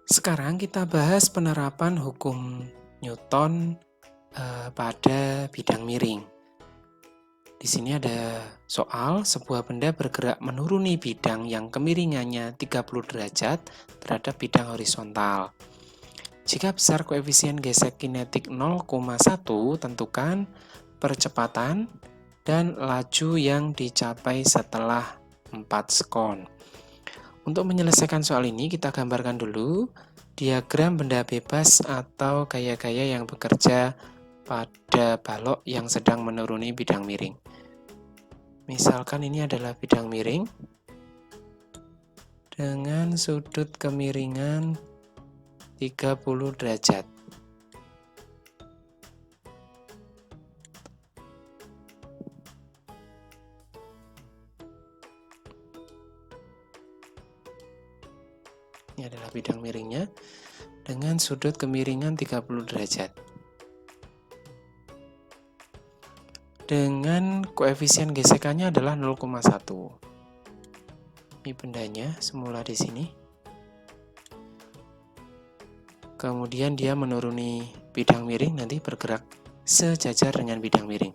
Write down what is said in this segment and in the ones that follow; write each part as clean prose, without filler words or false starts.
Sekarang kita bahas penerapan hukum Newton pada bidang miring. Di sini ada soal, sebuah benda bergerak menuruni bidang yang kemiringannya 30 derajat terhadap bidang horizontal. Jika besar koefisien gesek kinetik 0,1, tentukan percepatan dan laju yang dicapai setelah 4 sekon. Untuk menyelesaikan soal ini, kita gambarkan dulu diagram benda bebas atau gaya-gaya yang bekerja pada balok yang sedang menuruni bidang miring. Misalkan ini adalah bidang miring dengan sudut kemiringan 30 derajat. Ini adalah bidang miringnya dengan sudut kemiringan 30 derajat. Dengan koefisien gesekannya adalah 0,1. Ini bendanya semula di sini. Kemudian dia menuruni bidang miring, nanti bergerak sejajar dengan bidang miring.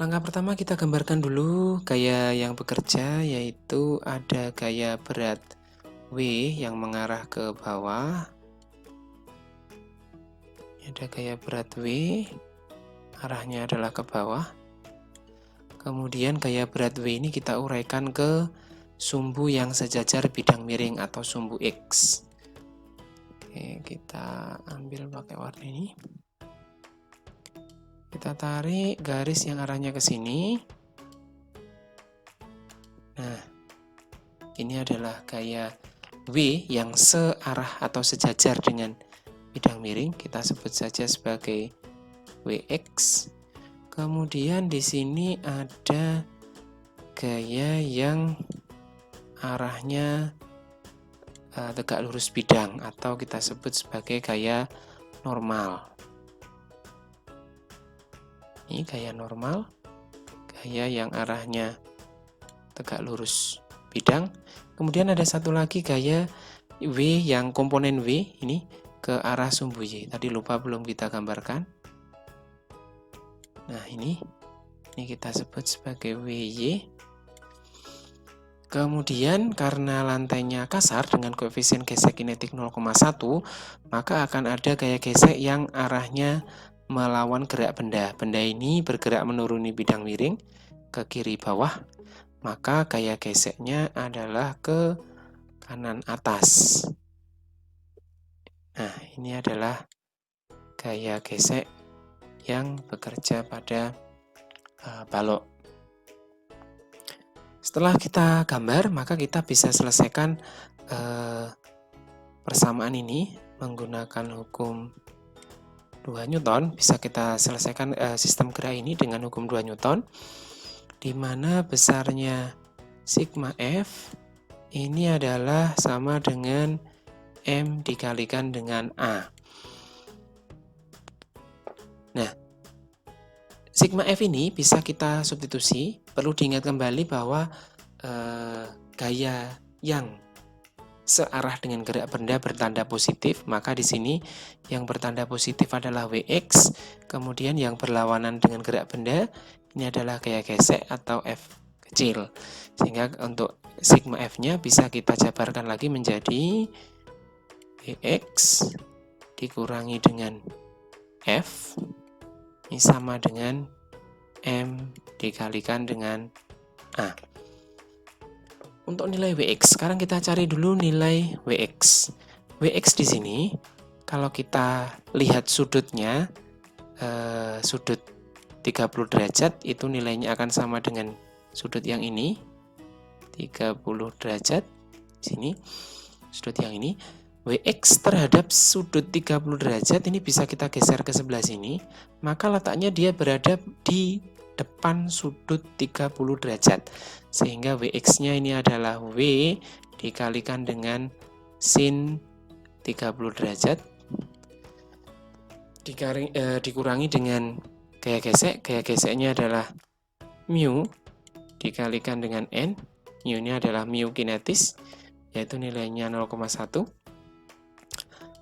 Langkah pertama kita gambarkan dulu gaya yang bekerja, yaitu ada gaya berat W yang mengarah ke bawah. Ada gaya berat W, arahnya adalah ke bawah. Kemudian gaya berat W ini kita uraikan ke sumbu yang sejajar bidang miring atau sumbu X. Oke, kita ambil pakai warna ini. Kita tarik garis yang arahnya ke sini. Nah, ini adalah gaya W yang searah atau sejajar dengan bidang miring. Kita sebut saja sebagai Wx. Kemudian di sini ada gaya yang arahnya tegak lurus bidang atau kita sebut sebagai gaya normal. Ini gaya normal, gaya yang arahnya tegak lurus bidang. Kemudian ada satu lagi gaya W yang komponen W ini ke arah sumbu Y. Tadi lupa belum kita gambarkan. Nah, ini kita sebut sebagai WY. Kemudian karena lantainya kasar dengan koefisien gesek kinetik 0,1, maka akan ada gaya gesek yang arahnya melawan gerak benda. Benda ini bergerak menuruni bidang miring ke kiri bawah, maka gaya geseknya adalah ke kanan atas. Nah, ini adalah gaya gesek yang bekerja pada balok. Setelah kita gambar, maka kita bisa selesaikan persamaan ini menggunakan hukum 2 Newton. Bisa kita selesaikan sistem gerak ini dengan hukum 2 Newton, di mana besarnya sigma F ini adalah sama dengan M dikalikan dengan A. Nah, sigma F ini bisa kita substitusi. Perlu diingat kembali bahwa gaya yang searah dengan gerak benda bertanda positif, maka di sini yang bertanda positif adalah Wx, kemudian yang berlawanan dengan gerak benda ini adalah gaya gesek atau F kecil. Sehingga untuk sigma F-nya bisa kita jabarkan lagi menjadi Wx dikurangi dengan F ini sama dengan M dikalikan dengan A. Untuk nilai Wx, sekarang kita cari dulu nilai Wx. Wx di sini, kalau kita lihat sudutnya, sudut 30 derajat, itu nilainya akan sama dengan sudut yang ini, 30 derajat, di sini, sudut yang ini. Wx terhadap sudut 30 derajat ini bisa kita geser ke sebelah sini, maka letaknya dia berada di depan sudut 30 derajat. Sehingga Wx-nya ini adalah W dikalikan dengan sin 30 derajat dikurangi dengan gaya gesek. Gaya geseknya adalah mu dikalikan dengan N. Mu ini adalah mu kinetis yaitu nilainya 0,1,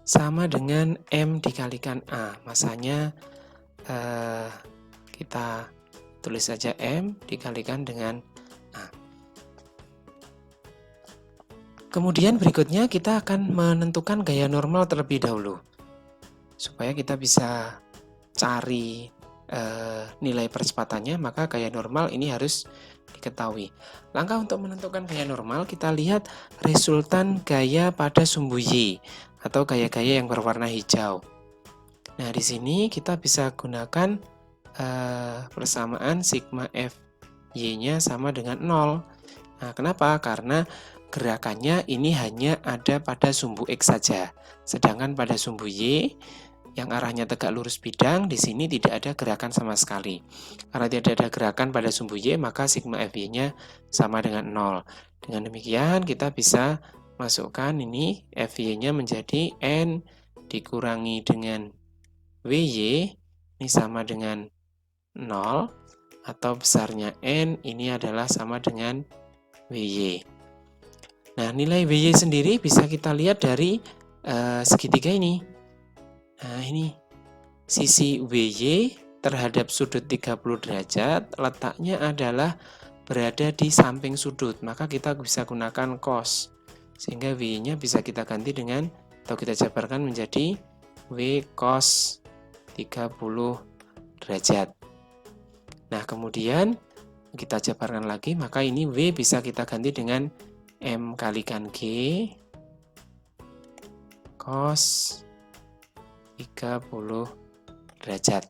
sama dengan M dikalikan A. Masanya kita tulis saja M dikalikan dengan A. Kemudian berikutnya kita akan menentukan gaya normal terlebih dahulu, supaya kita bisa cari nilai percepatannya, maka gaya normal ini harus diketahui. Langkah untuk menentukan gaya normal, kita lihat resultan gaya pada sumbu Y atau gaya-gaya yang berwarna hijau. Nah, di sini kita bisa gunakan persamaan sigma F Y-nya sama dengan 0. Nah, kenapa? Karena gerakannya ini hanya ada pada sumbu X saja. Sedangkan pada sumbu Y yang arahnya tegak lurus bidang, di sini tidak ada gerakan sama sekali. Karena tidak ada gerakan pada sumbu Y, maka sigma Fy-nya sama dengan 0. Dengan demikian, kita bisa masukkan ini Fy-nya menjadi N dikurangi dengan Wy, ini sama dengan 0, atau besarnya N ini adalah sama dengan Wy. Nah, nilai Wy sendiri bisa kita lihat dari segitiga ini. Nah, ini sisi Wy terhadap sudut 30 derajat letaknya adalah berada di samping sudut, maka kita bisa gunakan cos, sehingga W-nya bisa kita ganti dengan, atau kita jabarkan menjadi W cos 30 derajat. Nah, kemudian kita jabarkan lagi, maka ini W bisa kita ganti dengan M kalikan G cos 30 derajat.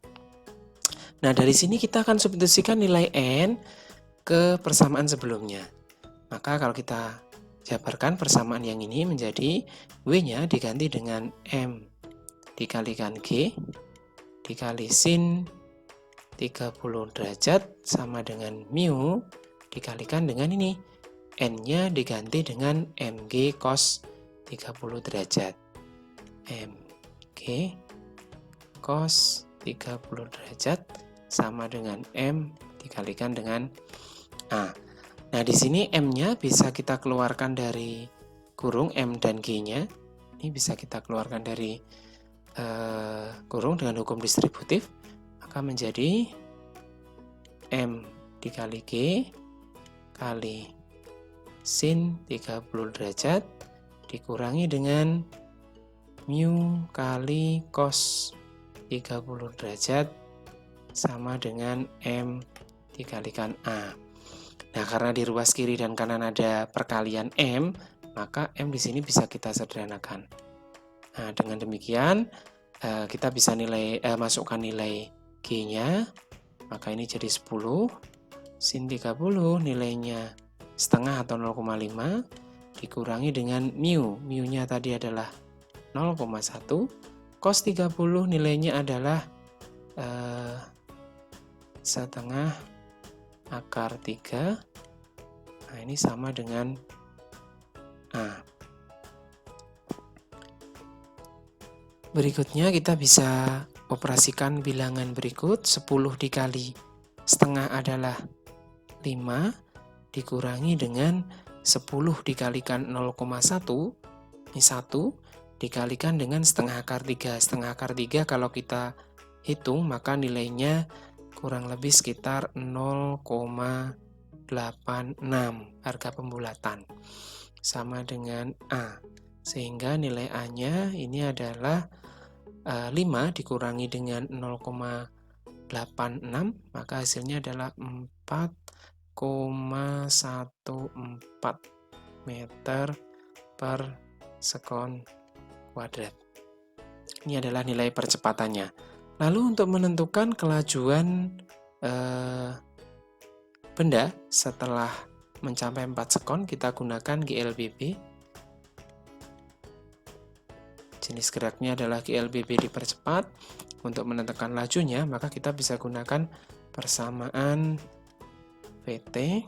Nah, dari sini kita akan substitusikan nilai N ke persamaan sebelumnya. Maka kalau kita jabarkan persamaan yang ini menjadi W-nya diganti dengan M dikalikan G dikali sin 30 derajat sama dengan mu dikalikan dengan ini. N-nya diganti dengan Mg cos 30 derajat. Mg cos 30 derajat sama dengan M dikalikan dengan A. Nah, di sini M-nya bisa kita keluarkan dari kurung M dan G-nya. Ini bisa kita keluarkan dari kurung dengan hukum distributif. Maka menjadi M dikali G kali sin 30 derajat dikurangi dengan mu kali cos 30 derajat sama dengan M dikalikan A. Nah, karena di ruas kiri dan kanan ada perkalian M, maka M di sini bisa kita sederhanakan. Nah, dengan demikian kita bisa masukkan nilai G-nya, maka ini jadi 10, sin 30 nilainya setengah atau 0,5, dikurangi dengan mu, mu-nya tadi adalah 0,1, cos 30 nilainya adalah setengah akar 3. Nah, ini sama dengan A. Berikutnya kita bisa operasikan bilangan berikut. 10 dikali setengah adalah 5, dikurangi dengan 10 dikalikan 0,1, ini 1, dikalikan dengan setengah akar 3. Setengah akar 3 kalau kita hitung, maka nilainya kurang lebih sekitar 0,86 harga pembulatan. Sama dengan A. Sehingga nilai A-nya ini adalah 5 dikurangi dengan 0,86, maka hasilnya adalah 4,14 meter per sekon kuadrat. Ini adalah nilai percepatannya. Lalu untuk menentukan kelajuan benda setelah mencapai 4 sekon, kita gunakan GLBB. Jenis geraknya adalah GLBB dipercepat. Untuk menentukan lajunya, maka kita bisa gunakan persamaan VT.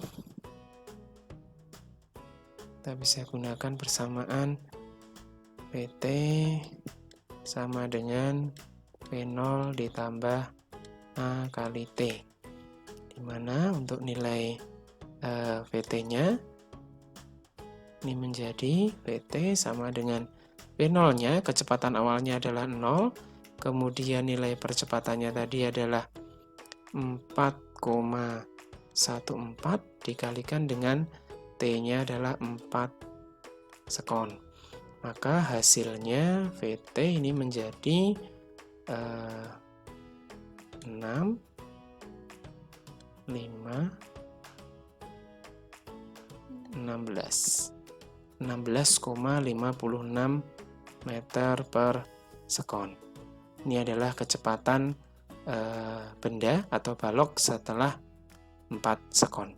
Kita bisa gunakan persamaan VT sama dengan V0 ditambah A kali T. Di mana untuk nilai VT-nya Ini menjadi VT sama dengan V0-nya, kecepatan awalnya adalah 0, kemudian nilai percepatannya tadi adalah 4,14 dikalikan dengan T-nya adalah 4 sekon. Maka hasilnya VT ini menjadi 6, 5, 16. 16,56 meter per sekon. Ini adalah kecepatan benda atau balok setelah 4 sekon.